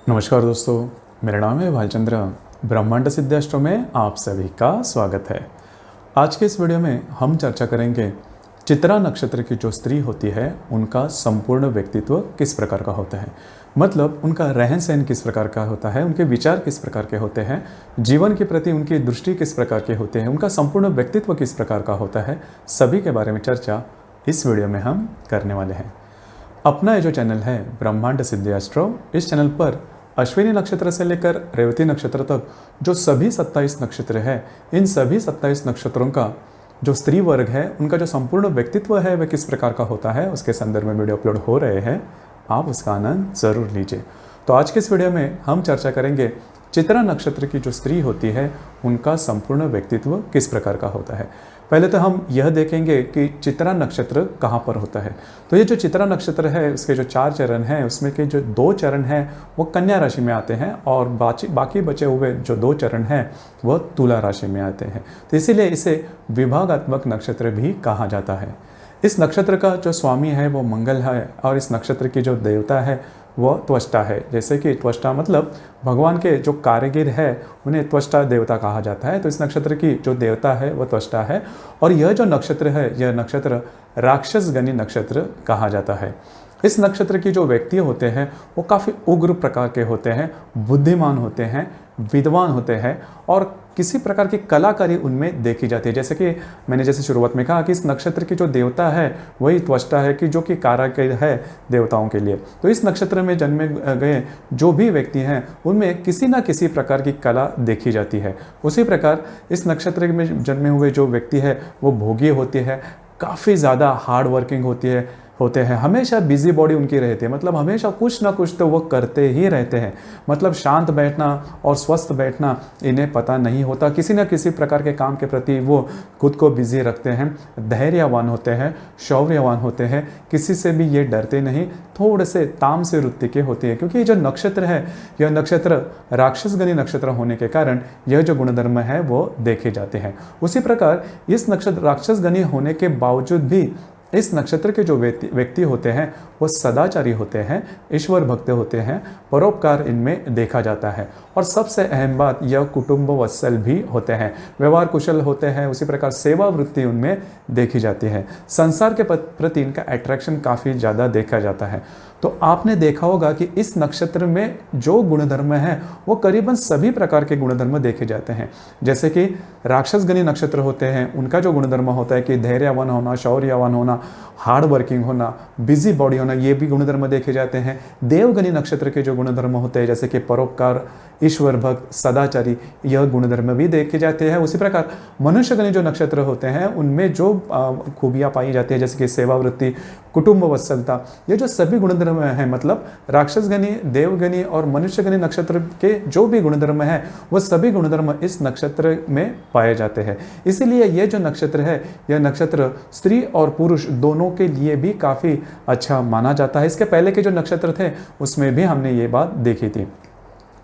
नमस्कार दोस्तों, मेरा नाम है भालचंद्र। ब्रह्मांड सिद्धाश्रम में आप सभी का स्वागत है। आज के इस वीडियो में हम चर्चा करेंगे चित्रा नक्षत्र की जो स्त्री होती है उनका संपूर्ण व्यक्तित्व किस प्रकार का होता है। मतलब उनका रहन सहन किस प्रकार का होता है, उनके विचार किस प्रकार के होते हैं, जीवन के प्रति उनकी दृष्टि किस प्रकार के होते हैं, उनका संपूर्ण व्यक्तित्व किस प्रकार का होता है, सभी के बारे में चर्चा इस वीडियो में हम करने वाले हैं। अपना ये जो चैनल है ब्रह्मांड सिद्धाश्रम, इस चैनल पर अश्विनी नक्षत्र से लेकर रेवती नक्षत्र तक जो सभी 27 नक्षत्र है, इन सभी 27 नक्षत्रों का जो स्त्री वर्ग है उनका जो संपूर्ण व्यक्तित्व है वह किस प्रकार का होता है, उसके संदर्भ में वीडियो अपलोड हो रहे हैं, आप उसका आनंद ज़रूर लीजिए। तो आज के इस वीडियो में हम चर्चा करेंगे चित्रा नक्षत्र की जो स्त्री होती है उनका संपूर्ण व्यक्तित्व किस प्रकार का होता है। पहले तो हम यह देखेंगे कि चित्रा नक्षत्र कहाँ पर होता है। तो ये जो चित्रा नक्षत्र है उसके जो 4 चरण हैं उसमें के जो 2 चरण हैं वो कन्या राशि में आते हैं और बाकी बचे हुए जो 2 चरण हैं वह तुला राशि में आते हैं। तो इसीलिए इसे विभागात्मक नक्षत्र भी कहा जाता है। इस नक्षत्र का जो स्वामी है वो मंगल है और इस नक्षत्र की जो देवता है वह त्वष्टा है। जैसे कि त्वष्टा मतलब भगवान के जो कारीगर है उन्हें त्वष्टा देवता कहा जाता है। तो इस नक्षत्र की जो देवता है वह त्वष्टा है और यह जो नक्षत्र है यह नक्षत्र राक्षसगणी नक्षत्र कहा जाता है। इस नक्षत्र की जो व्यक्ति होते हैं वो काफ़ी उग्र प्रकार के होते हैं, बुद्धिमान होते हैं, विद्वान होते हैं और किसी प्रकार की कलाकारी उनमें देखी जाती है। जैसे कि मैंने जैसे शुरुआत में कहा कि इस नक्षत्र की जो देवता है वही त्वष्टा है कि जो कि कारीगर है देवताओं के लिए। तो इस नक्षत्र में जन्मे गए जो भी व्यक्ति हैं उनमें किसी न किसी प्रकार की कला देखी जाती है। उसी प्रकार इस नक्षत्र में जन्मे हुए जो व्यक्ति है वो भोगी होती है, काफ़ी ज़्यादा हार्ड वर्किंग होते हैं, हमेशा बिजी बॉडी उनकी रहती है। मतलब हमेशा कुछ ना कुछ तो वो करते ही रहते हैं। मतलब शांत बैठना और स्वस्थ बैठना इन्हें पता नहीं होता। किसी न किसी प्रकार के काम के प्रति वो खुद को बिजी रखते हैं, धैर्यवान होते हैं, शौर्यवान होते हैं, किसी से भी ये डरते नहीं, थोड़े से तामसी वृत्ति के होती है। क्योंकि ये जो नक्षत्र है यह नक्षत्र राक्षसगणी नक्षत्र होने के कारण यह जो गुणधर्म है वो देखे जाते हैं। उसी प्रकार इस नक्षत्र राक्षसगणी होने के बावजूद भी इस नक्षत्र के जो व्यक्ति होते हैं वो सदाचारी होते हैं, ईश्वर भक्त होते हैं, परोपकार इनमें देखा जाता है। और सबसे अहम बात यह कुटुंब वत्सल भी होते हैं, व्यवहार कुशल होते हैं। उसी प्रकार सेवा वृत्ति उनमें देखी जाती है। संसार के प्रति इनका अट्रैक्शन काफ़ी ज़्यादा देखा जाता है। तो आपने देखा होगा कि इस नक्षत्र में जो गुणधर्म है वो करीबन सभी प्रकार के गुणधर्म देखे जाते हैं। जैसे कि राक्षसगणी नक्षत्र होते हैं उनका जो गुणधर्म होता है कि धैर्यवान होना, शौर्यवान होना, हार्ड वर्किंग होना, बिजी बॉडी होना, ये भी गुणधर्म देखे जाते हैं। देवगणी नक्षत्र के जो गुणधर्म होते हैं जैसे कि परोपकार, ईश्वर भक्त, सदाचारी, यह गुणधर्म भी देखे जाते हैं। उसी प्रकार मनुष्यगणी जो नक्षत्र होते हैं उनमें जो खूबियाँ पाई जाती है जैसे कि सेवावृत्ति, कुटुंब वत्सलता, ये जो सभी गुणधर्म हैं मतलब राक्षसगणी, देवगणी और मनुष्यगणी नक्षत्र के जो भी गुणधर्म हैं वो सभी गुणधर्म इस नक्षत्र में पाए जाते हैं। इसीलिए ये जो नक्षत्र है यह नक्षत्र स्त्री और पुरुष दोनों के लिए भी काफ़ी अच्छा माना जाता है। इसके पहले के जो नक्षत्र थे उसमें भी हमने ये बात देखी थी।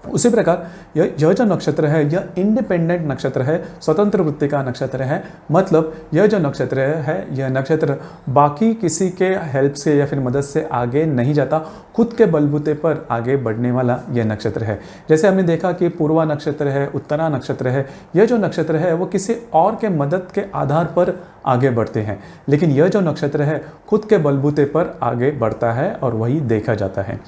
उसी प्रकार यह जो नक्षत्र है यह इंडिपेंडेंट नक्षत्र है, स्वतंत्र वृत्ति का नक्षत्र है। मतलब यह जो नक्षत्र है यह नक्षत्र बाकी किसी के हेल्प से या फिर मदद से आगे नहीं जाता, खुद के बलबूते पर आगे बढ़ने वाला यह नक्षत्र है। जैसे हमने देखा कि पूर्वा नक्षत्र है, उत्तरा नक्षत्र है, यह जो नक्षत्र है वो किसी और के मदद के आधार पर आगे बढ़ते हैं, लेकिन यह जो नक्षत्र है खुद के बलबूते पर आगे बढ़ता है और वही देखा जाता है।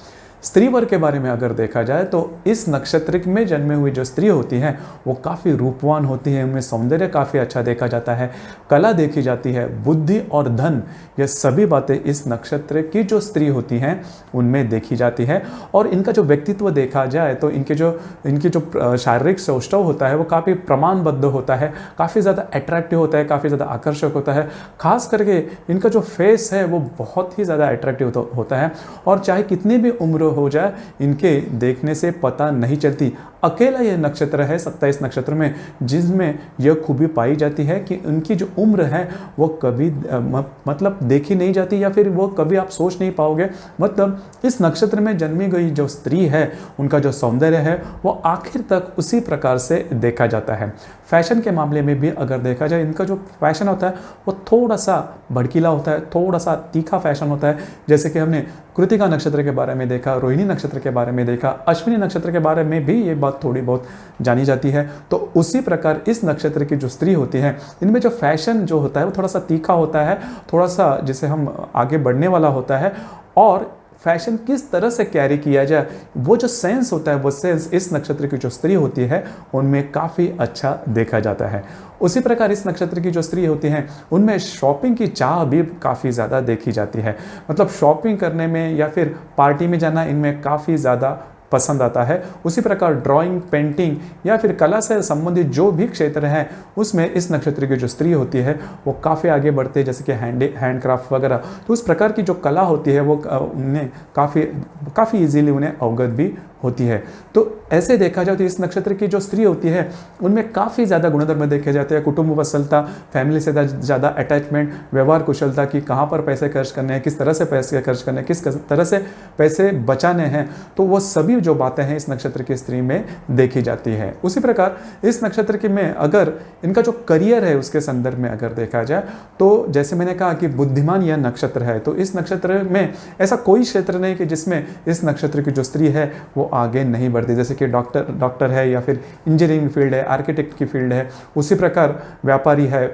स्त्री वर्ग के बारे में अगर देखा जाए तो इस नक्षत्र में जन्मे हुई जो स्त्री होती हैं वो काफ़ी रूपवान होती है, उनमें सौंदर्य काफ़ी अच्छा देखा जाता है, कला देखी जाती है, बुद्धि और धन, ये सभी बातें इस नक्षत्र की जो स्त्री होती हैं उनमें देखी जाती है। और इनका जो व्यक्तित्व देखा जाए तो इनकी जो शारीरिक सौष्ठव होता है वो काफ़ी प्रमाणबद्ध होता है, काफ़ी ज़्यादा अट्रैक्टिव होता है, काफ़ी ज़्यादा आकर्षक होता है। खास करके इनका जो फेस है वो बहुत ही ज़्यादा अट्रैक्टिव होता है और चाहे कितनी भी उम्र हो जाए इनके देखने से पता नहीं चलती। अकेला ये नक्षत्र है 27 नक्षत्र में जिसमें यह खूबी पाई जाती है कि उनकी जो उम्र है वो कभी मतलब देखी नहीं जाती, या फिर वो कभी आप सोच नहीं पाओगे। मतलब इस नक्षत्र में जन्मी गई जो स्त्री है उनका जो सौंदर्य है वो आखिर तक उसी प्रकार से देखा जाता है। फैशन के मामले में भी अगर देखा जाए, इनका जो फैशन होता है वो थोड़ा सा भड़कीला होता है, थोड़ा सा तीखा फैशन होता है। जैसे कि हमने कृतिका नक्षत्र के बारे में देखा, रोहिणी नक्षत्र के बारे में देखा, अश्विनी नक्षत्र के बारे में भी ये बात थोड़ी बहुत जानी जाती है। तो उसी प्रकार इस नक्षत्र की जो स्त्री होती है, इनमें जो फैशन जो होता है वो थोड़ा सा तीखा होता है, थोड़ा सा जिसे हम आगे बढ़ने वाला होता है। और फैशन किस तरह से कैरी किया जाए, वो जो सेंस होता है, वो सेंस इस नक्षत्र की जो स्त्री होती है उनमें काफ़ी अच्छा देखा जाता है। उसी प्रकार इस नक्षत्र की जो स्त्री होती हैं उनमें शॉपिंग की चाह भी काफ़ी ज़्यादा देखी जाती है। मतलब शॉपिंग करने में या फिर पार्टी में जाना इनमें काफ़ी ज़्यादा पसंद आता है। उसी प्रकार ड्राइंग, पेंटिंग या फिर कला से संबंधित जो भी क्षेत्र है उसमें इस नक्षत्र की जो स्त्री होती है वो काफ़ी आगे बढ़ते हैं, जैसे कि हैंडक्राफ्ट वगैरह। तो उस प्रकार की जो कला होती है वो उन्हें काफ़ी इजीली उन्हें अवगत भी होती है। तो ऐसे देखा जाए तो इस नक्षत्र की जो स्त्री होती है उनमें काफ़ी ज़्यादा गुणधर्म देखे जाते हैं। कुटुंब वत्सलता, फैमिली से ज़्यादा अटैचमेंट, व्यवहार कुशलता की कहाँ पर पैसे खर्च करने हैं, किस तरह से पैसे खर्च करने हैं, किस तरह से पैसे बचाने हैं, तो वो सभी जो बातें हैं इस नक्षत्र की स्त्री में देखी जाती है। उसी प्रकार इस नक्षत्र के में अगर इनका जो करियर है उसके संदर्भ में अगर देखा जाए तो जैसे मैंने कहा कि बुद्धिमान यह नक्षत्र है, तो इस नक्षत्र में ऐसा कोई क्षेत्र नहीं कि जिसमें इस नक्षत्र की जो स्त्री है वो आगे नहीं बढ़ती। जैसे कि डॉक्टर है या फिर इंजीनियरिंग फील्ड है, आर्किटेक्ट की फील्ड है, उसी प्रकार व्यापारी है,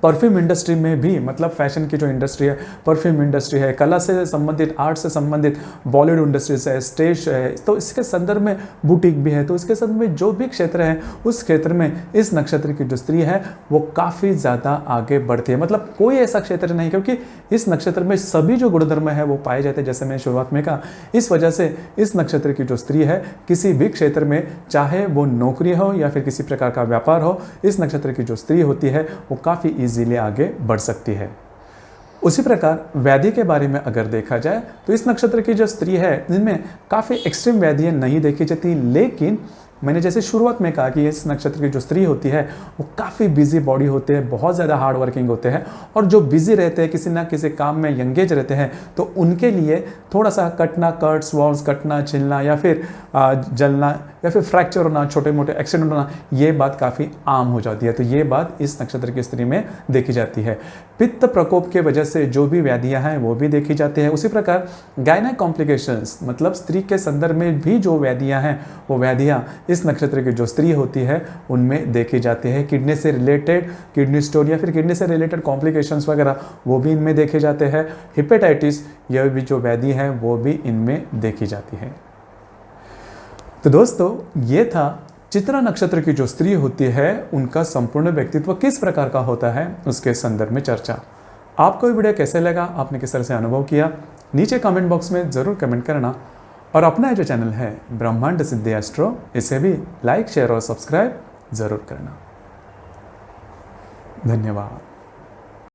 परफ्यूम इंडस्ट्री में भी, मतलब फैशन की जो इंडस्ट्री है, परफ्यूम इंडस्ट्री है, कला से संबंधित, आर्ट से संबंधित बॉलीवुड इंडस्ट्रीज है, स्टेज है, तो इसके संदर्भ में बुटीक भी है। तो इसके संदर्भ में जो भी क्षेत्र है उस क्षेत्र में इस नक्षत्र की जो स्त्री है वो काफ़ी ज़्यादा आगे बढ़ती है। मतलब कोई ऐसा क्षेत्र नहीं, क्योंकि इस नक्षत्र में सभी जो गुणधर्म है वो पाए जाते हैं। जैसे मैंने शुरुआत में कहा, इस वजह से इस नक्षत्र की जो स्त्री है किसी भी क्षेत्र में, चाहे वो नौकरी हो या फिर किसी प्रकार का व्यापार हो, इस नक्षत्र की जो स्त्री होती है वो काफ़ी इजीली आगे बढ़ सकती है। उसी प्रकार व्याधि के बारे में अगर देखा जाए तो इस नक्षत्र की जो स्त्री है इनमें काफ़ी एक्सट्रीम व्याधियाँ नहीं देखी जाती, लेकिन मैंने जैसे शुरुआत में कहा कि इस नक्षत्र की जो स्त्री होती है वो काफ़ी बिजी बॉडी होते हैं, बहुत ज़्यादा हार्ड वर्किंग होते हैं, और जो बिजी रहते हैं, किसी ना किसी काम में एंगेज रहते हैं, तो उनके लिए थोड़ा सा कटना, कट्स, वॉल्स, कटना, छिलना या फिर जलना या फिर फ्रैक्चर होना, छोटे मोटे एक्सीडेंट होना, ये बात काफ़ी आम हो जाती है। तो ये बात इस नक्षत्र की स्त्री में देखी जाती है। पित्त प्रकोप के वजह से जो भी व्याधियाँ हैं वो भी देखी जाती हैं। उसी प्रकार गायना कॉम्प्लिकेशंस, मतलब स्त्री के संदर्भ में भी जो व्याधियाँ हैं वो व्याधियाँ इस नक्षत्र की जो स्त्री होती है उनमें देखी जाती है। किडनी से रिलेटेड, किडनी स्टोन या फिर किडनी से रिलेटेड कॉम्प्लिकेशंस वगैरह वो भी इनमें देखे जाते हैं। हेपेटाइटिस, यह भी जो व्याधि है वो भी इनमें देखी जाती है। तो दोस्तों, ये था चित्रा नक्षत्र की जो स्त्री होती है उनका संपूर्ण व्यक्तित्व किस प्रकार का होता है उसके संदर्भ में चर्चा। आपको ये वीडियो कैसे लगा, आपने किस तरह से अनुभव किया, नीचे कमेंट बॉक्स में ज़रूर कमेंट करना। और अपना जो चैनल है ब्रह्मांड सिद्धि एस्ट्रो, इसे भी लाइक, शेयर और सब्सक्राइब ज़रूर करना। धन्यवाद।